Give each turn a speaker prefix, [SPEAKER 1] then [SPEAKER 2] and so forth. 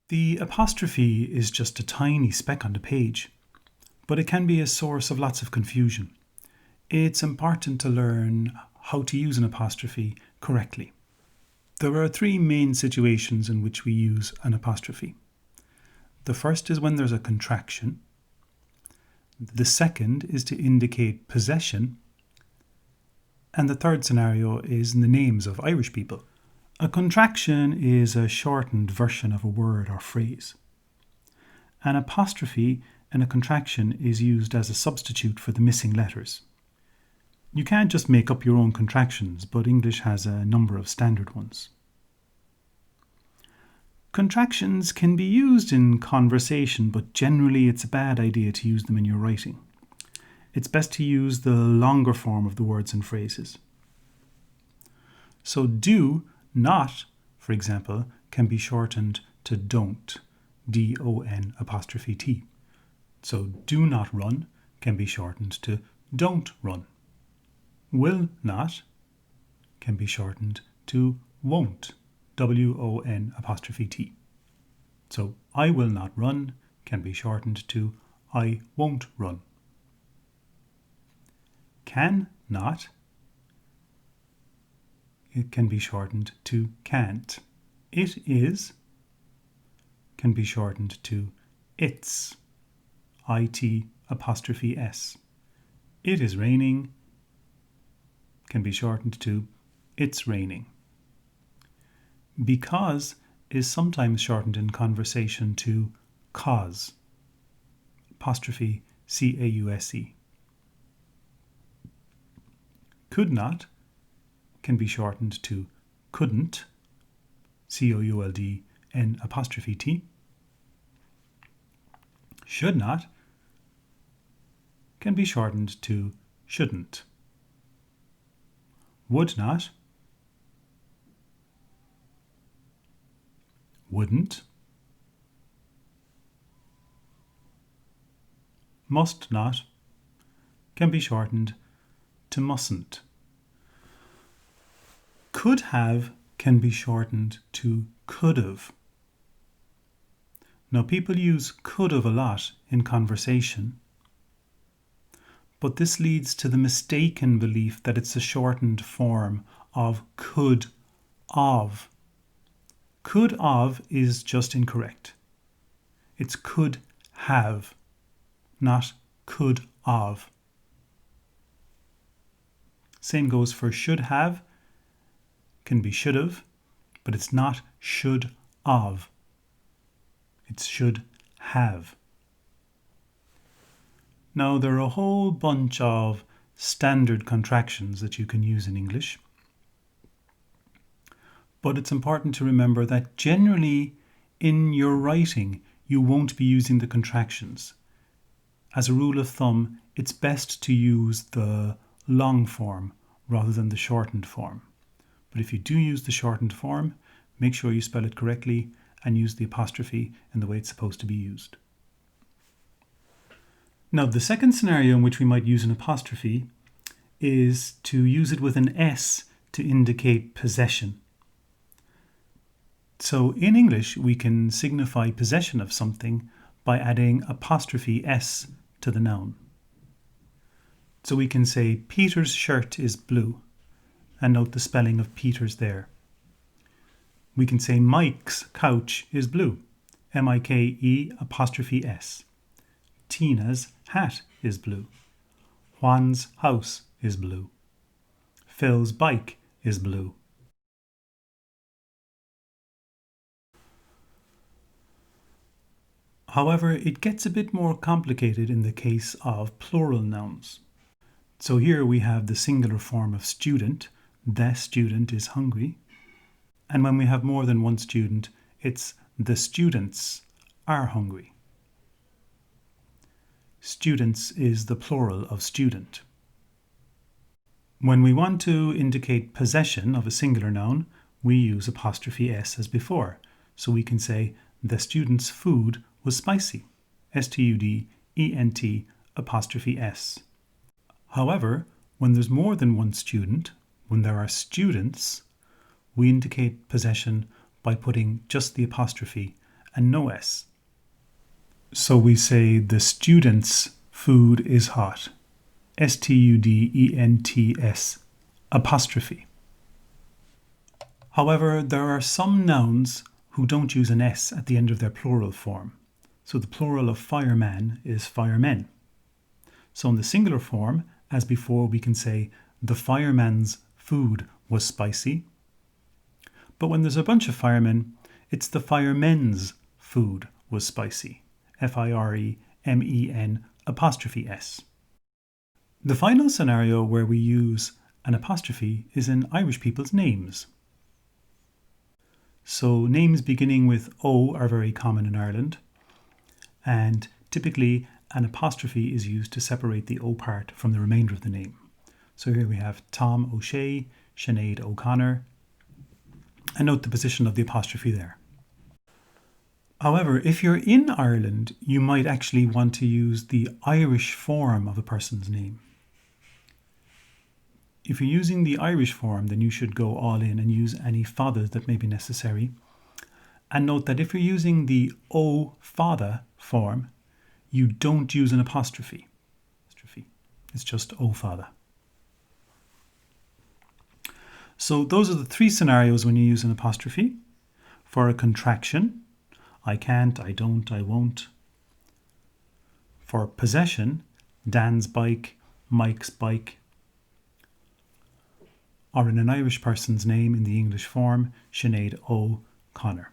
[SPEAKER 1] The apostrophe is just a tiny speck on the page, but it can be a source of lots of confusion. It's important to learn how to use an apostrophe correctly. There are three main situations in which we use an apostrophe. The first is when there's a contraction. The second is to indicate possession. And the third scenario is in the names of Irish people. A contraction is a shortened version of a word or phrase. An apostrophe in a contraction is used as a substitute for the missing letters. You can't just make up your own contractions, but English has a number of standard ones. Contractions can be used in conversation, but generally it's a bad idea to use them in your writing. It's best to use the longer form of the words and phrases. So do not, for example, can be shortened to don't, D-O-N apostrophe T. So do not run can be shortened to don't run. Will not can be shortened to won't, W-O-N apostrophe T. So I will not run can be shortened to I won't run. Can not, it can be shortened to can't. It is can be shortened to it's, I-T apostrophe S. It is raining can be shortened to it's raining. Because is sometimes shortened in conversation to cause, apostrophe C-A-U-S-E. Could not can be shortened to couldn't, C-O-U-L-D-N apostrophe T. Should not can be shortened to shouldn't. Would not, wouldn't. Must not can be shortened to mustn't. Could have can be shortened to could've. Now people use could've a lot in conversation, but this leads to the mistaken belief that it's a shortened form of could of. Could of is just incorrect. It's could have, not could of. Same goes for should have, can be should have, but it's not should of. It's should have. Now there are a whole bunch of standard contractions that you can use in English, but it's important to remember that generally in your writing you won't be using the contractions. As a rule of thumb, it's best to use the long form rather than the shortened form. But if you do use the shortened form, make sure you spell it correctly and use the apostrophe in the way it's supposed to be used. Now, the second scenario in which we might use an apostrophe is to use it with an S to indicate possession. So in English, we can signify possession of something by adding apostrophe S to the noun. So we can say Peter's shirt is blue, and note the spelling of Peter's there. We can say Mike's couch is blue, M-I-K-E apostrophe S. Tina's hat is blue. Juan's house is blue. Phil's bike is blue. However, it gets a bit more complicated in the case of plural nouns. So here we have the singular form of student. The student is hungry. And when we have more than one student, it's the students are hungry. Students is the plural of student. When we want to indicate possession of a singular noun, we use apostrophe S as before. So we can say the student's food was spicy, S-T-U-D-E-N-T apostrophe S. However, when there's more than one student, when there are students, we indicate possession by putting just the apostrophe and no S. So we say the student's food is hot. students apostrophe. However, there are some nouns who don't use an S at the end of their plural form. So the plural of fireman is firemen. So in the singular form, as before, we can say the fireman's food was spicy. But when there's a bunch of firemen, it's the firemen's food was spicy. firemen apostrophe S. The final scenario where we use an apostrophe is in Irish people's names. So names beginning with O are very common in Ireland, and typically an apostrophe is used to separate the O part from the remainder of the name. So here we have Tom O'Shea, Sinead O'Connor, and note the position of the apostrophe there. However, if you're in Ireland, you might actually want to use the Irish form of a person's name. If you're using the Irish form, then you should go all in and use any fathers that may be necessary. And note that if you're using the O father form, you don't use an apostrophe. It's just O father. So those are the three scenarios when you use an apostrophe. For a contraction, I can't, I don't, I won't. For possession, Dan's bike, Mike's bike. Or in an Irish person's name in the English form, Sinead O'Connor.